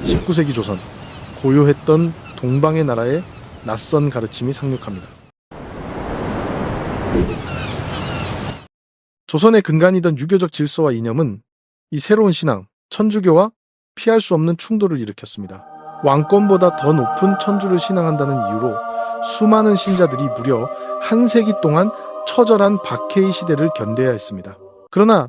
19세기 조선, 고요했던 동방의 나라의 낯선 가르침이 상륙합니다. 조선의 근간이던 유교적 질서와 이념은 이 새로운 신앙, 천주교와 피할 수 없는 충돌을 일으켰습니다. 왕권보다 더 높은 천주를 신앙한다는 이유로 수많은 신자들이 무려 한 세기 동안 처절한 박해의 시대를 견뎌야 했습니다. 그러나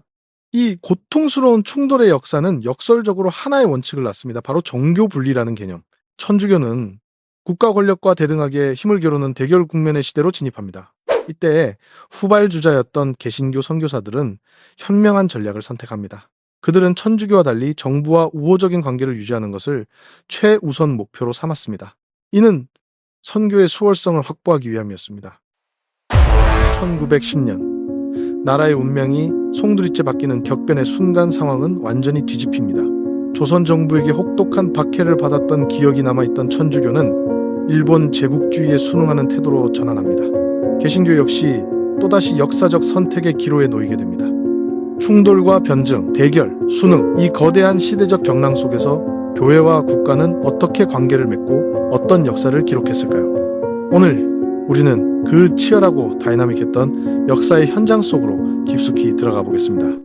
이 고통스러운 충돌의 역사는 역설적으로 하나의 원칙을 낳습니다. 바로 정교 분리라는 개념. 천주교는 국가 권력과 대등하게 힘을 겨루는 대결 국면의 시대로 진입합니다. 이때 후발주자였던 개신교 선교사들은 현명한 전략을 선택합니다. 그들은 천주교와 달리 정부와 우호적인 관계를 유지하는 것을 최우선 목표로 삼았습니다. 이는 선교의 수월성을 확보하기 위함이었습니다. 1910년 나라의 운명이 송두리째 바뀌는 격변의 순간 상황은 완전히 뒤집힙니다. 조선 정부에게 혹독한 박해를 받았던 기억이 남아있던 천주교는 일본 제국주의에 순응하는 태도로 전환합니다. 개신교 역시 또다시 역사적 선택의 기로에 놓이게 됩니다. 충돌과 변증, 대결, 순응, 이 거대한 시대적 경랑 속에서 교회와 국가는 어떻게 관계를 맺고 어떤 역사를 기록했을까요? 오늘 우리는 그 치열하고 다이나믹했던 역사의 현장 속으로 깊숙이 들어가 보겠습니다.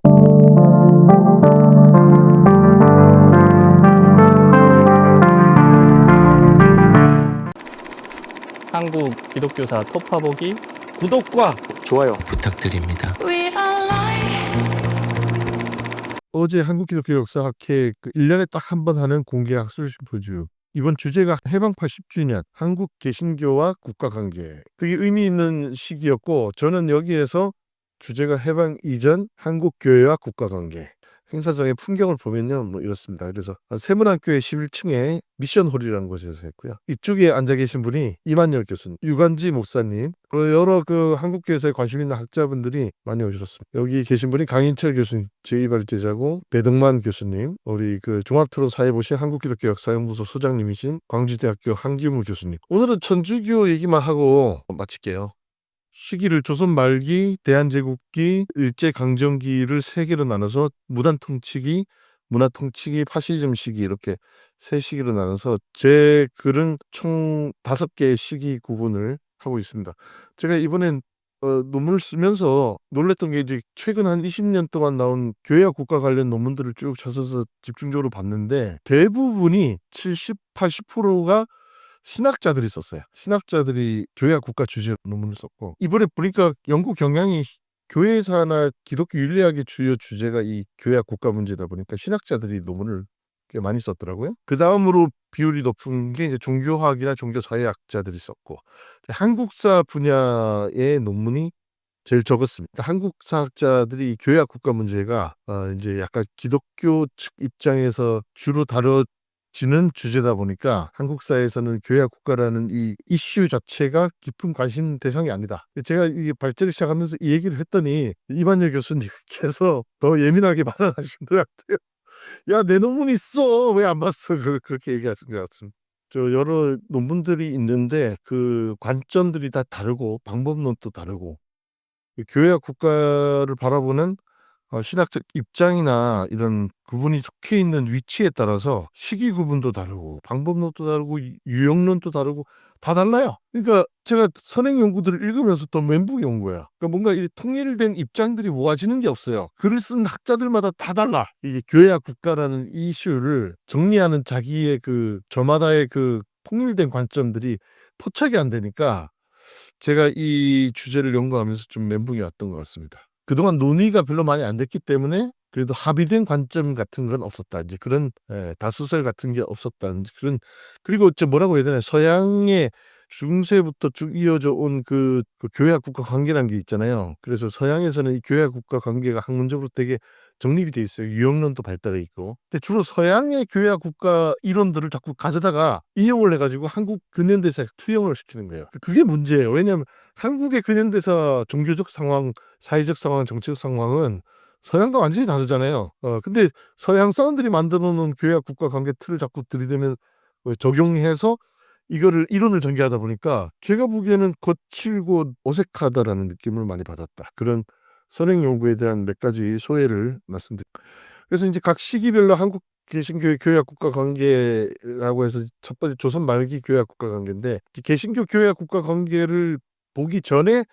한국 기독교사 톱파보기 구독과 좋아요 부탁드립니다. 어제 한국기독교 역사학회 1년에 딱 한 번 하는 공개 학술 심포지움. 이번 주제가 해방 80주년 한국 개신교와 국가관계. 그게 의미 있는 시기였고 저는 여기에서 주제가 해방 이전 한국 교회와 국가관계. 행사장의 풍경을 보면요 이렇습니다. 그래서 세문학교의 11층에 미션홀이라는 곳에서 했고요. 이쪽에 앉아 계신 분이 이만열 교수님, 유관지 목사님, 여러 한국교회사에 관심 있는 학자분들이 많이 오셨습니다. 여기 계신 분이 강인철 교수님, 제2발제자고 배덕만 교수님, 우리 종합토론 사회보시 한국기독교 역사연구소 소장님이신 광주대학교 한기무 교수님. 오늘은 천주교 얘기만 하고 마칠게요. 시기를 조선 말기, 대한제국기, 일제강점기를 세 개로 나눠서 무단통치기, 문화통치기, 파시즘 시기 이렇게 세 시기로 나눠서 제 글은 총 5개의 시기 구분을 하고 있습니다. 제가 이번엔 논문을 쓰면서 놀랬던 게 이제 최근 한 20년 동안 나온 교회와 국가 관련 논문들을 쭉 찾아서 집중적으로 봤는데 대부분이 70, 80%가 신학자들이 썼어요. 신학자들이 교회와 국가 주제로 논문을 썼고 이번에 보니까 연구 경향이 교회사나 기독교 윤리학의 주요 주제가 이 교회와 국가 문제다 보니까 신학자들이 논문을 꽤 많이 썼더라고요. 그 다음으로 비율이 높은 게 이제 종교학이나 종교사회학자들이 썼고 한국사 분야의 논문이 제일 적었습니다. 한국사학자들이 교회와 국가 문제가 이제 약간 기독교 측 입장에서 주로 다뤄지는 주제다 보니까 한국사에서는 교회와 국가라는 이 이슈 자체가 깊은 관심 대상이 아니다. 제가 이 발제를 시작하면서 이 얘기를 했더니 이만열 교수님께서 더 예민하게 반응하신 것 같아요. 야, 내 논문 있어. 왜 안 봤어? 그렇게 얘기하신 것 같습니다. 여러 논문들이 있는데 그 관점들이 다 다르고 방법론도 다르고 교회와 국가를 바라보는 신학적 입장이나 이런 그분이 속해 있는 위치에 따라서 시기 구분도 다르고 방법론도 다르고 유형론도 다르고 다 달라요. 그러니까 제가 선행 연구들을 읽으면서 더 멘붕이 온 거야. 그러니까 뭔가 이 통일된 입장들이 모아지는 게 없어요. 글을 쓴 학자들마다 다 달라. 이게 교회와 국가라는 이슈를 정리하는 자기의 저마다의 통일된 관점들이 포착이 안 되니까 제가 이 주제를 연구하면서 좀 멘붕이 왔던 것 같습니다. 그동안 논의가 별로 많이 안 됐기 때문에 그래도 합의된 관점 같은 건 없었다. 이제 그런 다수설 같은 게 없었다. 그리고 뭐라고 해야 되나 서양의 중세부터 쭉 이어져 온 그 교회와 국가 관계라는 게 있잖아요. 그래서 서양에서는 이 교회와 국가 관계가 학문적으로 되게 정립이 돼 있어요. 유형론도 발달해 있고. 근데 주로 서양의 교회와 국가 이론들을 자꾸 가져다가 인용을 해가지고 한국 근현대사에 투영을 시키는 거예요. 그게 문제예요. 왜냐하면 한국의 근현대사 종교적 상황, 사회적 상황, 정치적 상황은 서양과 완전히 다르잖아요. 근데 서양 사람들이 만들어 놓은 교회와 국가 관계 틀을 자꾸 들이대면 적용해서 이거를 이론을 전개하다 보니까 제가 보기에는 거칠고 어색하다라는 느낌을 많이 받았다. 그런 선행 연구에 대한 몇 가지 소회를 말씀드립니다. 그래서 이제 각 시기별로 한국 개신교의 교회와 국가 관계라고 해서 첫 번째 조선 말기 교회와 국가 관계인데, 개신교 교회와 국가 관계를 보기 전에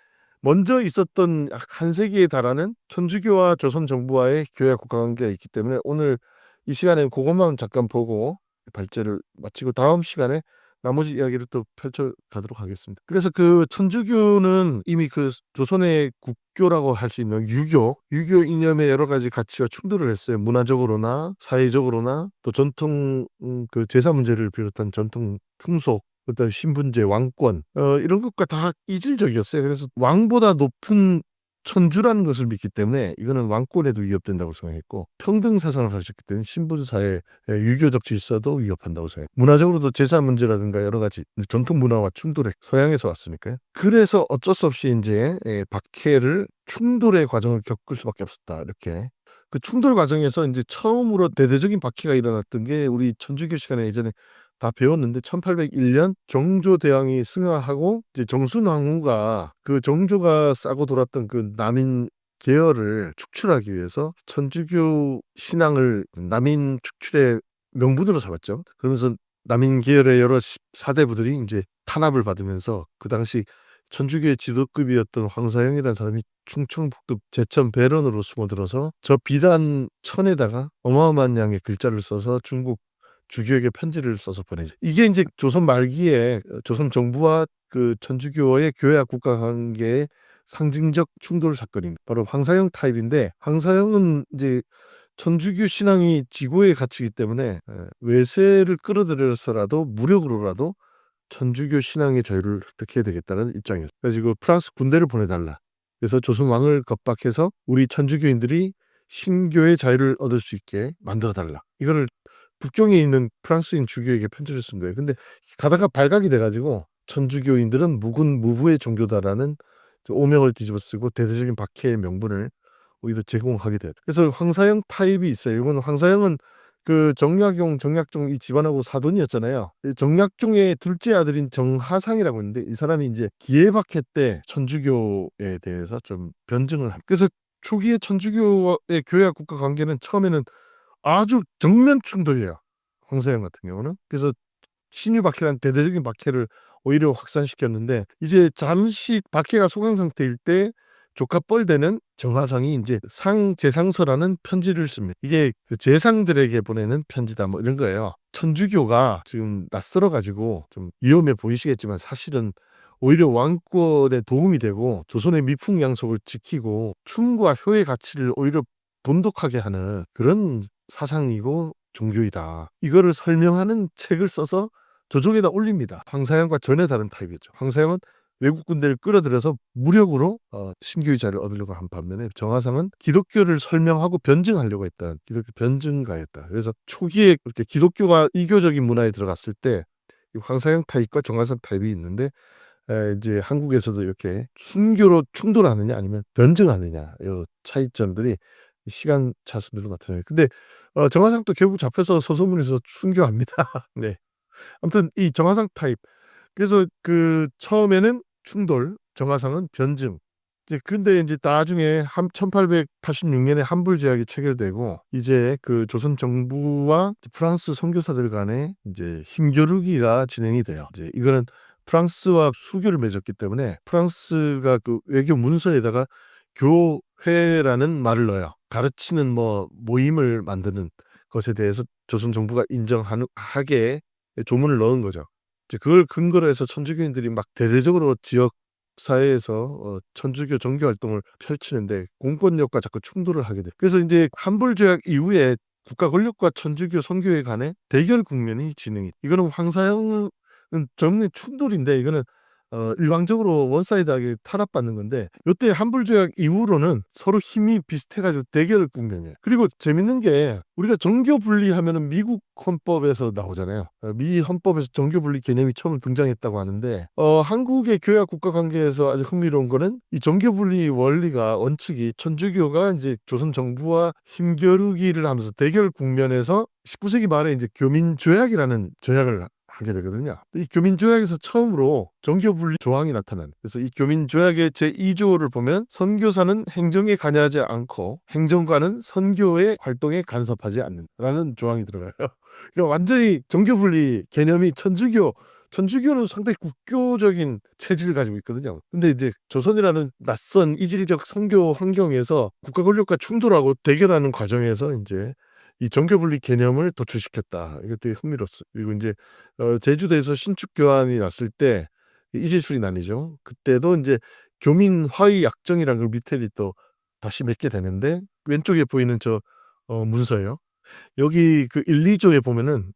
먼저 있었던 약 한 세기에 달하는 천주교와 조선 정부와의 교회와 국가 관계가 있기 때문에 오늘 이 시간에 그것만 잠깐 보고 발제를 마치고 다음 시간에 나머지 이야기를 또 펼쳐가도록 하겠습니다. 그래서 그 천주교는 이미 그 조선의 국교라고 할 수 있는 유교 이념의 여러 가지 가치와 충돌을 했어요. 문화적으로나 사회적으로나 또 전통 그 제사 문제를 비롯한 전통 풍속, 그다음 신분제, 왕권 이런 것과 다 이질적이었어요. 그래서 왕보다 높은 천주라는 것을 믿기 때문에 이거는 왕권에도 위협된다고 생각했고, 평등 사상을 가르쳤기 때문에 신분사회 유교적 질서도 위협한다고 생각해요. 문화적으로도 제사 문제라든가 여러 가지 전통 문화와 충돌해 서양에서 왔으니까요. 그래서 어쩔 수 없이 이제 박해를 충돌의 과정을 겪을 수밖에 없었다. 이렇게 그 충돌 과정에서 이제 처음으로 대대적인 박해가 일어났던 게 우리 천주교 시간에 예전에 다 배웠는데 1801년 정조대왕이 승하하고 이제 정순왕후가 그 정조가 싸고 돌았던 그 남인 계열을 축출하기 위해서 천주교 신앙을 남인 축출의 명분으로 삼았죠. 그러면서 남인 계열의 여러 사대부들이 이제 탄압을 받으면서 그 당시 천주교의 지도급이었던 황사영이라는 사람이 충청북도 제천 배런으로 숨어들어서 저 비단 천에다가 어마어마한 양의 글자를 써서 중국 주교에게 편지를 써서 보내죠. 이게 이제 조선 말기에 조선 정부와 그 천주교의 교회와 국가 관계의 상징적 충돌 사건입니다. 바로 황사영 타입인데, 황사영은 이제 천주교 신앙이 지고의 가치이기 때문에 외세를 끌어들여서라도 무력으로라도 천주교 신앙의 자유를 획득해야 되겠다는 입장이었어요. 그래서 프랑스 군대를 보내달라. 그래서 조선 왕을 겁박해서 우리 천주교인들이 신교의 자유를 얻을 수 있게 만들어달라. 이거를 북경에 있는 프랑스인 주교에게 편지를 쓴 거예요. 근데 가다가 발각이 돼가지고 천주교인들은 무군무부의 종교다라는 오명을 뒤집어 쓰고 대대적인 박해의 명분을 오히려 제공하게 돼요. 그래서 황사영 타입이 있어요. 이건 황사영은 그 정약용 이 집안하고 사돈이었잖아요. 정약종의 둘째 아들인 정하상이라고 있는데, 이 사람이 이제 기해박해 때 천주교에 대해서 좀 변증을 합니다. 그래서 초기에 천주교의 교회와 국가 관계는 처음에는 아주 정면 충돌이에요. 황사영 같은 경우는. 그래서 신유 박해란 대대적인 박해를 오히려 확산시켰는데, 이제 잠시 박해가 소강 상태일 때 조카 뻘되는 정하상이 이제 상제상서라는 편지를 씁니다. 이게 그 제상들에게 보내는 편지다 뭐 이런 거예요. 천주교가 지금 낯설어 가지고 좀 위험해 보이시겠지만 사실은 오히려 왕권에 도움이 되고 조선의 미풍양속을 지키고 충과 효의 가치를 오히려 돈독하게 하는 그런 사상이고 종교이다. 이거를 설명하는 책을 써서 조정에다 올립니다. 황사영과 전혀 다른 타입이죠. 황사영은 외국 군대를 끌어들여서 무력으로 신교의 자를 얻으려고 한 반면에, 정하상은 기독교를 설명하고 변증하려고 했다. 기독교 변증가였다. 그래서 초기에 그렇게 기독교가 이교적인 문화에 들어갔을 때 황사영 타입과 정하상 타입이 있는데, 이제 한국에서도 이렇게 순교로 충돌하느냐 아니면 변증하느냐 이 차이점들이 시간 차순으로 나타나요. 근데 정하상도 결국 잡혀서 서소문에서 순교합니다. 네. 아무튼 이 정하상 타입. 그래서 그 처음에는 충돌, 정하상은 변증. 근데 이제 나중에 1886년에 한불 제약이 체결되고 이제 그 조선 정부와 프랑스 선교사들 간에 이제 힘겨루기가 진행이 돼요. 이제 이거는 프랑스와 수교를 맺었기 때문에 프랑스가 그 외교 문서에다가 교회라는 말을 넣어요. 가르치는 뭐 모임을 만드는 것에 대해서 조선 정부가 인정하게 조문을 넣은 거죠. 이제 그걸 근거로 해서 천주교인들이 막 대대적으로 지역 사회에서 천주교 종교 활동을 펼치는데 공권력과 자꾸 충돌을 하게 돼. 그래서 이제 한불 조약 이후에 국가 권력과 천주교 선교회 간의 대결 국면이 진행이. 이거는 황사영은 정면 충돌인데, 이거는 일방적으로 원사이드하게 탄압받는 건데, 이때 한불 조약 이후로는 서로 힘이 비슷해가지고 대결 국면이에요. 그리고 재밌는 게 우리가 정교 분리하면은 미국 헌법에서 나오잖아요. 미 헌법에서 정교 분리 개념이 처음 등장했다고 하는데, 한국의 교회와 국가 관계에서 아주 흥미로운 거는 이 정교 분리 원리가 원칙이 천주교가 이제 조선 정부와 힘겨루기를 하면서 대결 국면에서 19세기 말에 이제 교민 조약이라는 조약을 하게 되거든요. 이 교민조약에서 처음으로 정교분리 조항이 나타난. 그래서 이 교민조약의 제2조를 보면 선교사는 행정에 관여하지 않고 행정관은 선교의 활동에 간섭하지 않는다라는 조항이 들어가요. 그러니까 완전히 정교분리 개념이 천주교는 상당히 국교적인 체질을 가지고 있거든요. 근데 이제 조선이라는 낯선 이질적 선교 환경에서 국가 권력과 충돌하고 대결하는 과정에서 이제 이 정교분리 개념을 도출시켰다. 이게 되게 흥미롭습니다. 그리고 이제 제주도에서 신축 교환이 났을 때 이재출이 난이죠. 그때도 이제 교민 화의 약정이라는 걸 밑에 또 다시 맺게 되는데 왼쪽에 보이는 저 문서예요. 여기 그 1, 2조에 보면은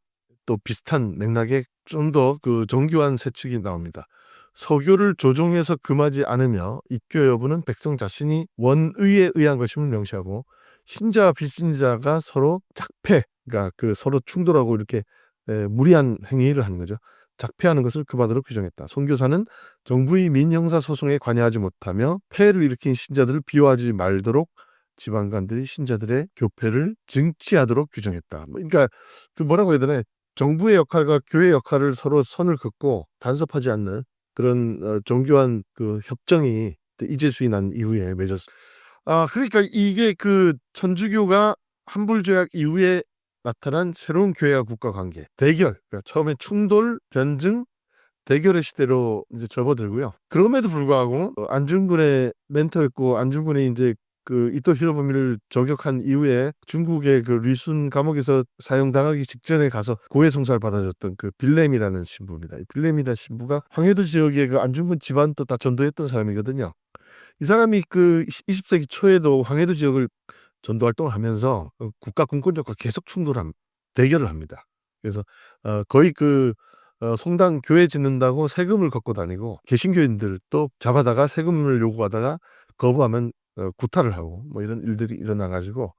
또 비슷한 맥락에 좀 더 그 정교한 세칙이 나옵니다. 서교를 조종해서 금하지 않으며 입교 여부는 백성 자신이 원의에 의한 것임을 명시하고 신자와 비신자가 서로 작패, 그러니까 그 서로 충돌하고 이렇게 무리한 행위를 하는 거죠. 작패하는 것을 금하도록 규정했다. 선교사는 정부의 민형사 소송에 관여하지 못하며 폐해를 일으킨 신자들을 비호하지 말도록 지방관들이 신자들의 교패를 증치하도록 규정했다. 그러니까 그 뭐라고 해야 되나, 정부의 역할과 교회의 역할을 서로 선을 긋고 간섭하지 않는 그런 정교한 그 협정이 이재수이 난 이후에 맺었. 그러니까 이게 그 천주교가 한불조약 이후에 나타난 새로운 교회와 국가 관계, 대결, 그러니까 처음에 충돌, 변증, 대결의 시대로 이제 접어들고요. 그럼에도 불구하고 안중근의 멘토였고 안중근이 이제 그 이토 히로부미를 저격한 이후에 중국의 그 리순 감옥에서 사형당하기 직전에 가서 고해성사를 받아줬던 그 빌렘이라는 신부입니다. 이 빌렘이라는 신부가 황해도 지역의 그 안중근 집안도 다 전도했던 사람이거든요. 이 사람이 그 20세기 초에도 황해도 지역을 전도 활동을 하면서 국가 공권력과 계속 대결을 합니다. 그래서 거의 그 성당 교회 짓는다고 세금을 걷고 다니고 개신교인들도 잡아다가 세금을 요구하다가 거부하면 구타를 하고 뭐 이런 일들이 일어나 가지고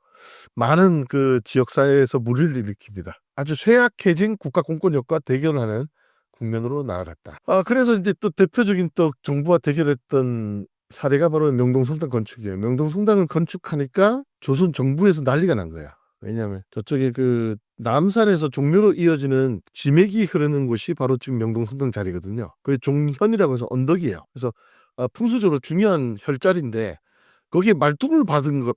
많은 그 지역 사회에서 물의를 일으킵니다. 아주 쇠약해진 국가 공권력과 대결하는 국면으로 나아갔다. 그래서 이제 또 대표적인 또 정부와 대결했던 사례가 바로 명동성당 건축이에요. 명동성당을 건축하니까 조선 정부에서 난리가 난 거야. 왜냐하면 저쪽에 그 남산에서 종묘로 이어지는 지맥이 흐르는 곳이 바로 지금 명동성당 자리거든요. 그게 종현이라고 해서 언덕이에요. 그래서 풍수적으로 중요한 혈자리인데 거기에 말뚝을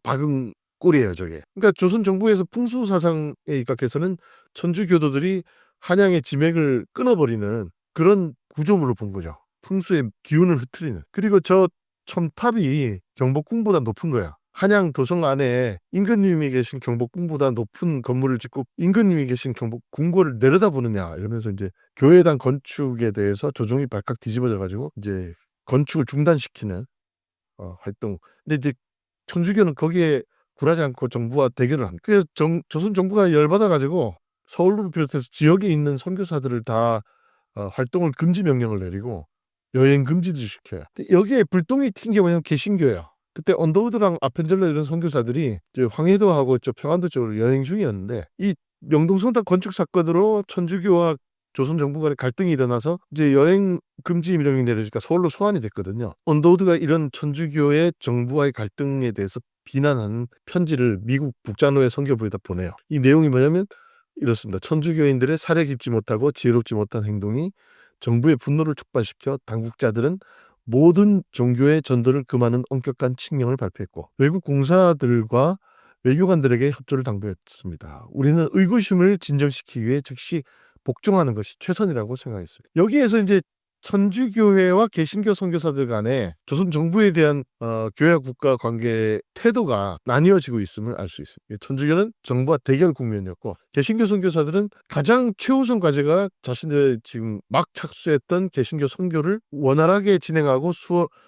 박은 꼴이에요, 저게. 그러니까 조선 정부에서 풍수 사상에 입각해서는 천주교도들이 한양의 지맥을 끊어버리는 그런 구조물로 본 거죠. 풍수의 기운을 흐트리는. 그리고 저 첨탑이 경복궁보다 높은 거야. 한양 도성 안에 임금님이 계신 경복궁보다 높은 건물을 짓고 임금님이 계신 경복궁궐을 내려다보느냐 이러면서 이제 교회당 건축에 대해서 조정이 발칵 뒤집어져 가지고 이제 건축을 중단시키는 활동. 근데 이제 천주교는 거기에 굴하지 않고 정부와 대결을 합니다. 그래서 조선 정부가 열받아 가지고 서울을 비롯해서 지역에 있는 선교사들을 다 활동을 금지 명령을 내리고 여행 금지도 시켜요. 근데 여기에 불똥이 튄 게 뭐냐면 개신교예요. 그때 언더우드랑 아펜젤러 이런 선교사들이 이제 황해도하고 저 평안도 쪽으로 여행 중이었는데 이 명동성당 건축 사건으로 천주교와 조선 정부 간의 갈등이 일어나서 이제 여행 금지 명령이 내려지니까 서울로 소환이 됐거든요. 언더우드가 이런 천주교의 정부와의 갈등에 대해서 비난하는 편지를 미국 북자노의 선교부에다 보내요. 이 내용이 뭐냐면 이렇습니다. 천주교인들의 사려 깊지 못하고 지혜롭지 못한 행동이 정부의 분노를 촉발시켜 당국자들은 모든 종교의 전도를 금하는 엄격한 칙령을 발표했고 외국 공사들과 외교관들에게 협조를 당부했습니다. 우리는 의구심을 진정시키기 위해 즉시 복종하는 것이 최선이라고 생각했습니다. 여기에서 이제 천주교회와 개신교 선교사들 간에 조선 정부에 대한 교회와 국가 관계 태도가 나뉘어지고 있음을 알 수 있습니다. 천주교는 정부와 대결 국면이었고 개신교 선교사들은 가장 최우선 과제가 자신들의 지금 막 착수했던 개신교 선교를 원활하게 진행하고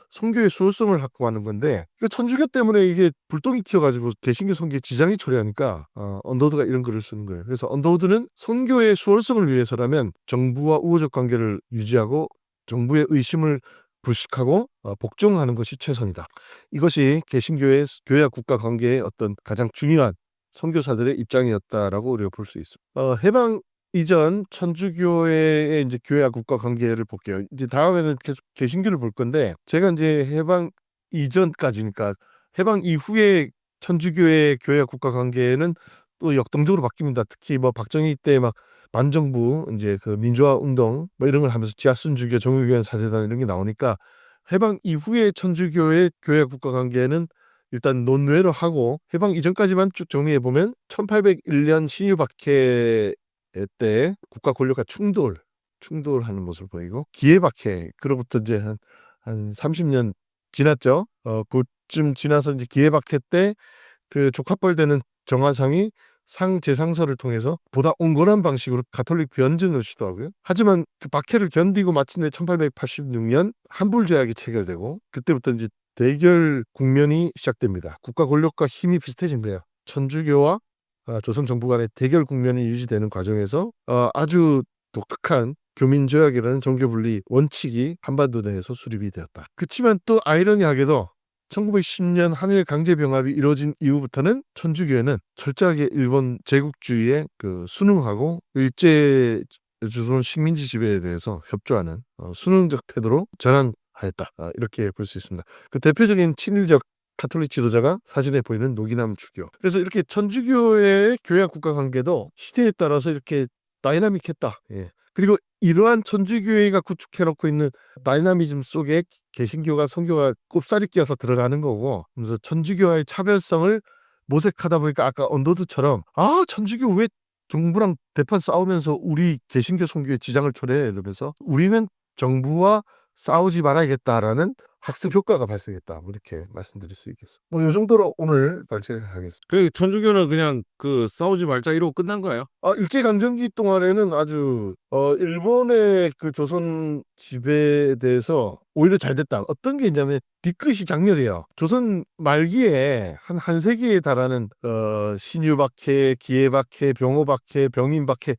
선교의 수월성을 확보하는 건데 천주교 때문에 이게 불똥이 튀어가지고 개신교 선교에 지장이 초래하니까 언더우드가 이런 글을 쓰는 거예요. 그래서 언더우드는 선교의 수월성을 위해서라면 정부와 우호적 관계를 유지하고 정부의 의심을 불식하고 복종하는 것이 최선이다. 이것이 개신교의 교회와 국가 관계의 어떤 가장 중요한 선교사들의 입장이었다라고 우리가 볼 수 있습니다. 해방 이전 천주교회의 이제 교회와 국가 관계를 볼게요. 이제 다음에는 계속 개신교를 볼 건데 제가 이제 해방 이전까지니까 해방 이후에 천주교의 교회와 국가 관계는 또 역동적으로 바뀝니다. 특히 뭐 박정희 때 막 반정부 이제 그 민주화 운동 뭐 이런 걸 하면서 지하순주교, 정유교회 사제단 이런 게 나오니까 해방 이후에 천주교의 교회 국가 관계는 일단 논외로 하고 해방 이전까지만 쭉 정리해 보면 1801년 신유박해 때 국가 권력과 충돌하는 모습을 보이고 기해박해 그로부터 이제 한 30년 지났죠. 그쯤 지나서 이제 기해박해 때 그 족합벌되는 정화상이 상제상서를 통해서 보다 온건한 방식으로 가톨릭 변증을 시도하고요. 하지만 그 박해를 견디고 마침내 1886년 한불조약이 체결되고 그때부터 이제 대결 국면이 시작됩니다. 국가 권력과 힘이 비슷해진 거예요. 천주교와 조선 정부 간의 대결 국면이 유지되는 과정에서 아주 독특한 교민조약이라는 종교분리 원칙이 한반도 내에서 수립이 되었다. 그렇지만 또 아이러니하게도 1910년 한일 강제병합이 이루어진 이후부터는 천주교회는 철저하게 일본 제국주의에 순응하고 일제 조선 식민지 지배에 대해서 협조하는 순응적 태도로 전환하였다. 이렇게 볼 수 있습니다. 그 대표적인 친일적 가톨릭 지도자가 사진에 보이는 노기남 주교. 그래서 이렇게 천주교의 교회와 국가 관계도 시대에 따라서 이렇게 다이나믹했다. 예. 그리고 이러한 천주교회가 구축해놓고 있는 다이나미즘 속에 개신교가 선교가 꼽사리 끼어서 들어가는 거고, 그래서 천주교와의 차별성을 모색하다 보니까 아까 언더드처럼 천주교 왜 정부랑 대판 싸우면서 우리 개신교 선교에 지장을 초래해 이러면서 우리는 정부와 싸우지 말아야겠다라는 학습 효과가 발생했다. 뭐 이렇게 말씀드릴 수 있겠습니다. 뭐 이 정도로 오늘 발제하겠습니다. 그 천주교는 그냥 그 싸우지 말자 이러고 끝난 거예요. 일제강점기 동안에는 아주 일본의 그 조선 지배에 대해서 오히려 잘 됐다. 어떤 게 있냐면 뒤끝이 장렬해요. 조선 말기에 한 세기에 달하는 신유박해, 기해박해, 병호박해, 병인박해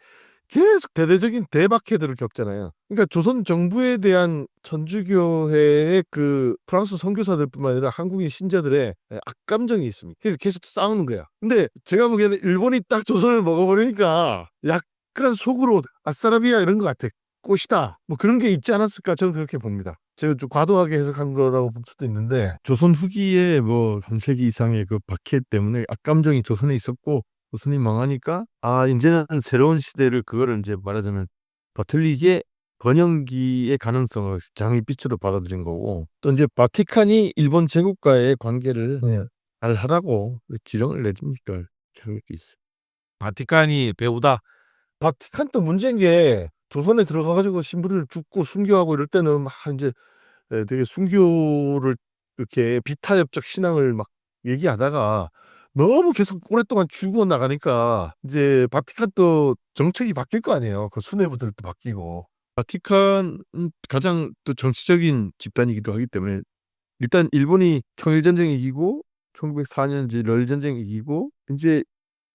계속 대대적인 대박해들을 겪잖아요. 그러니까 조선 정부에 대한 천주교회의 그 프랑스 선교사들뿐만 아니라 한국인 신자들의 악감정이 있습니다. 그래서 계속 싸우는 거야. 근데 제가 보기에는 일본이 딱 조선을 먹어버리니까 약간 속으로 아싸라비아 이런 것 같아. 꽃이다. 뭐 그런 게 있지 않았을까 저는 그렇게 봅니다. 제가 좀 과도하게 해석한 거라고 볼 수도 있는데 조선 후기에 뭐 3세기 이상의 그 박해 때문에 악감정이 조선에 있었고 조선이 망하니까 이제는 새로운 시대를 그거를 이제 말하자면 바틀릭의 번영기의 가능성을 장밋빛으로 받아들인 거고 또 이제 바티칸이 일본 제국과의 관계를 잘 하라고 지령을 내주니까 그렇게 있어요. 바티칸이 배우다. 바티칸도 문제인 게 조선에 들어가가지고 신부를 죽고 순교하고 이럴 때는 막 이제 되게 순교를 이렇게 비타협적 신앙을 막 얘기하다가 너무 계속 오랫동안 죽어 나가니까 이제 바티칸도 정책이 바뀔 거 아니에요. 그 수뇌부들도 바뀌고. 바티칸은 가장 또 정치적인 집단이기도 하기 때문에 일단 일본이 청일전쟁 이기고 1904년 이제 러일전쟁 이기고 이제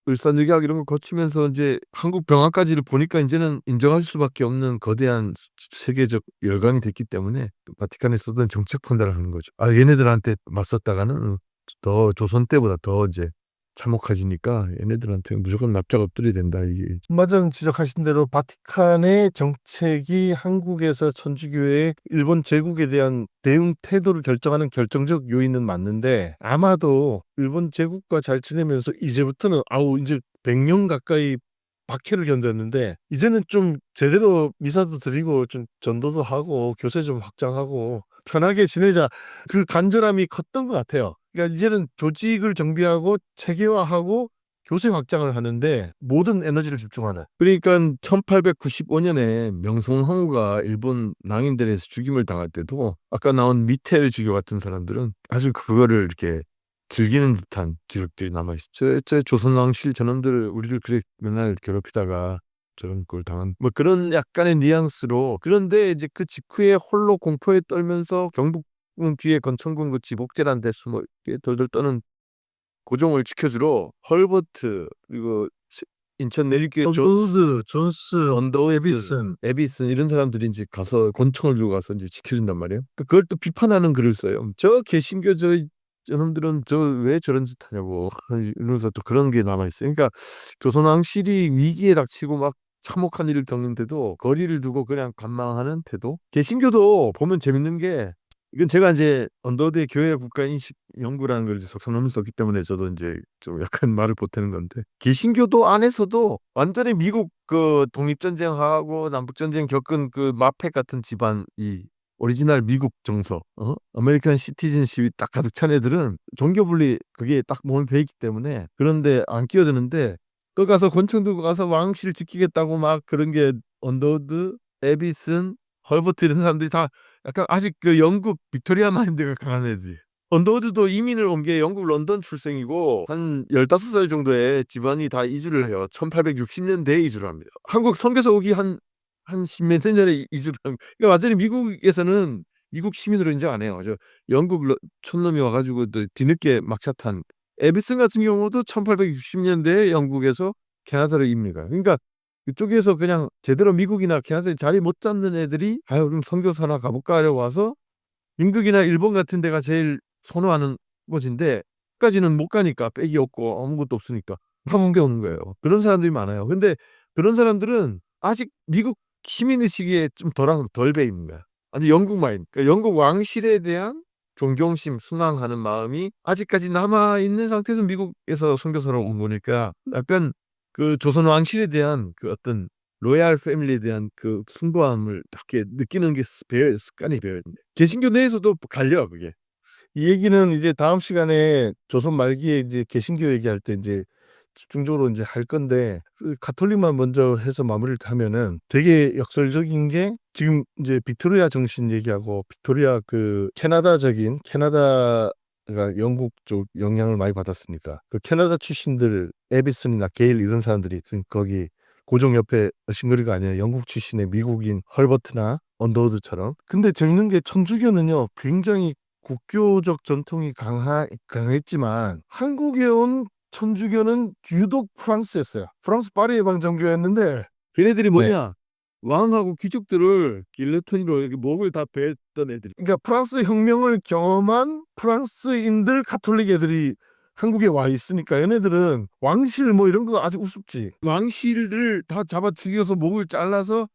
을사늑약 이런 거 거치면서 이제 한국 병합까지를 보니까 이제는 인정할 수밖에 없는 거대한 세계적 열강이 됐기 때문에 바티칸에서도 정책 판단을 하는 거죠. 얘네들한테 맞섰다가는 더 조선 때보다 더 이제 참혹해지니까 얘네들한테 무조건 납작 엎드려야 된다. 이게 마장 지적하신 대로 바티칸의 정책이 한국에서 천주교의 일본 제국에 대한 대응 태도를 결정하는 결정적 요인은 맞는데 아마도 일본 제국과 잘 지내면서 이제부터는 이제 100년 가까이 박해를 견뎠는데 이제는 좀 제대로 미사도 드리고 좀 전도도 하고 교세 좀 확장하고 편하게 지내자 그 간절함이 컸던 것 같아요. 그러니까 이제는 조직을 정비하고 체계화하고 교세 확장을 하는데 모든 에너지를 집중하는. 그러니까 1895년에 명성황후가 일본 낭인들에서 죽임을 당할 때도 아까 나온 미테르 주교 같은 사람들은 아주 그거를 이렇게 즐기는 듯한 기록들이 남아있어요. 저 조선왕실 저놈들 우리를 그래 맨날 괴롭히다가 저런 걸 당한 뭐 그런 약간의 뉘앙스로. 그런데 이제 그 직후에 홀로 공포에 떨면서 경북 뒤에 건천군 그 지복제란 데 숨어 이렇게 덜덜 떠는 고종을 지켜주러 헐버트 그리고 인천 내리교회 존스 언더 에비슨 이런 사람들이 이제 가서 권총을 들고 가서 이제 지켜준단 말이에요. 그걸 또 비판하는 글을 써요. 저 개신교 저놈들은 저 왜 저런 짓 하냐고 이러면서 또 그런 게 남아있어요. 그러니까 조선왕실이 위기에 닥치고 막 참혹한 일을 겪는데도 거리를 두고 그냥 관망하는 태도. 개신교도 보면 재밌는 게 이건 제가 이제 언더우드의 교회 국가 인식 연구라는 걸 이제 석선하면서 썼기 때문에 저도 이제 좀 약간 말을 보태는 건데 개신교도 안에서도 완전히 미국 그 독립전쟁하고 남북전쟁 겪은 그 마팩 같은 집안 이 오리지널 미국 정서, 아메리칸 시티즌십이 딱 가득 찬 애들은 종교 분리 그게 딱 몸에 배있기 때문에 그런데 안 끼어드는데 거 가서 권총 들고 가서 왕실 지키겠다고 막 그런 게 언더우드, 에비슨, 헐버트 이런 사람들이 다 약간 아직 그 영국 빅토리아 마인드가 강한 애들이. 언더우드도 이민을 온 게 영국 런던 출생이고 한 15살 정도에 집안이 다 이주를 해요. 1860년대에 이주를 합니다. 한국 선교사 오기 한 십몇 년 전에 이주를 합니다. 그러니까 완전히 미국에서는 미국 시민으로 인정 안 해요. 저 영국 촌놈이 와가지고 또 뒤늦게 막차 탄 에비슨 같은 경우도 1860년대에 영국에서 캐나다로 이민을 가요. 그러니까 그쪽에서 그냥 제대로 미국이나 캐나다에 자리 못 잡는 애들이 아유 그럼 선교사나 가볼까 하려고 와서 미국이나 일본 같은 데가 제일 선호하는 곳인데 끝까지는 못 가니까 백이 없고 아무것도 없으니까 가본 게 오는 거예요. 그런 사람들이 많아요. 근데 그런 사람들은 아직 미국 시민의식에 좀 덜 배 있는 거야. 아니 영국 마인, 그러니까 영국 왕실에 대한 존경심, 순항하는 마음이 아직까지 남아 있는 상태에서 미국에서 선교사로 온 거니까 약간 그 조선 왕실에 대한 그 어떤 로얄 패밀리에 대한 그 숭고함을 이렇게 느끼는 게 습관이 배어요. 개신교 내에서도 갈려 그게. 이 얘기는 이제 다음 시간에 조선 말기에 이제 개신교 얘기할 때 이제 집중적으로 이제 할 건데 그 가톨릭만 먼저 해서 마무리를 하면은 되게 역설적인 게 지금 이제 빅토리아 정신 얘기하고 빅토리아 그 캐나다가 영국 쪽 영향을 많이 받았으니까 그 캐나다 출신들 에비슨이나 게일 이런 사람들이 지금 거기 고종 옆에 싱글이가 아니라 영국 출신의 미국인 헐버트나 언더우드처럼. 근데 재밌는 게 천주교는요 굉장히 국교적 전통이 강했지만 한국에 온 천주교는 유독 프랑스였어요. 프랑스 파리 예방정교였는데 걔네들이 뭐냐 왕하고 귀족들을 길레톤으로 이렇게 목을 다 베었던 애들이. 그러니까 프랑스 혁명을 경험한 프랑스인들 가톨릭 애들이 한국에 와 있으니까 얘네들은 왕실 뭐 이런 거 아주 우습지. 왕실을 다 잡아 죽여서 목을 잘라서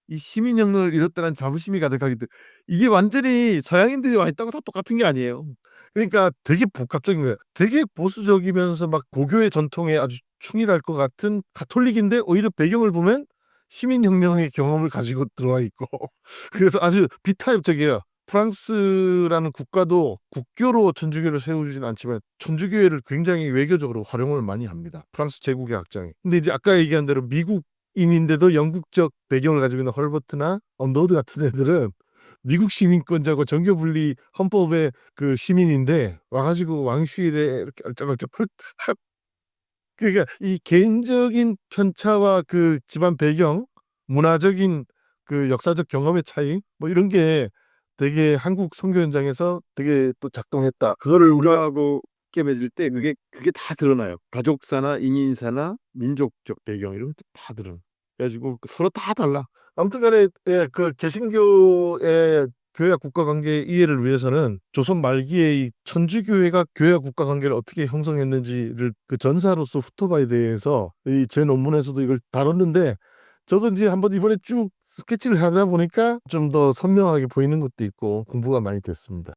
이 시민혁명을 이뤘다는 자부심이 가득하기 때문에 이게 완전히 서양인들이 와 있다고 다 똑같은 게 아니에요. 그러니까 되게 복합적인 거예요. 되게 보수적이면서 막 고교의 전통에 아주 충실할 것 같은 가톨릭인데 오히려 배경을 보면 시민혁명의 경험을 가지고 들어와 있고 그래서 아주 비타협적이에요. 프랑스라는 국가도 국교로 천주교를 세우진 않지만 천주교회를 굉장히 외교적으로 활용을 많이 합니다. 프랑스 제국의 악장이. 근데 이제 아까 얘기한 대로 미국인인데도 영국적 배경을 가지고 있는 헐버트나 언더우드 같은 애들은 미국 시민권자고 정교분리 헌법의 그 시민인데 와가지고 왕실에 이렇게 얼짱얼짱 그러니까 이 개인적인 편차와 그 집안 배경, 문화적인 그 역사적 경험의 차이 뭐 이런 게 되게 한국 선교 현장에서 되게 또 작동했다. 그거를 우리하고 맺을 때 그게 다 드러나요. 가족사나 이민사나 민족적 배경 이런 것도 다 드러나. 그래가지고 서로 다 달라. 아무튼간에 그 개신교의 교회와 국가 관계 이해를 위해서는 조선 말기에 이 천주교회가 교회와 국가 관계를 어떻게 형성했는지를 그 전사로서 훑어봐야 돼서 이 제 논문에서도 이걸 다뤘는데 저도 이제 한번 이번에 쭉 스케치를 하다 보니까 좀 더 선명하게 보이는 것도 있고 공부가 많이 됐습니다.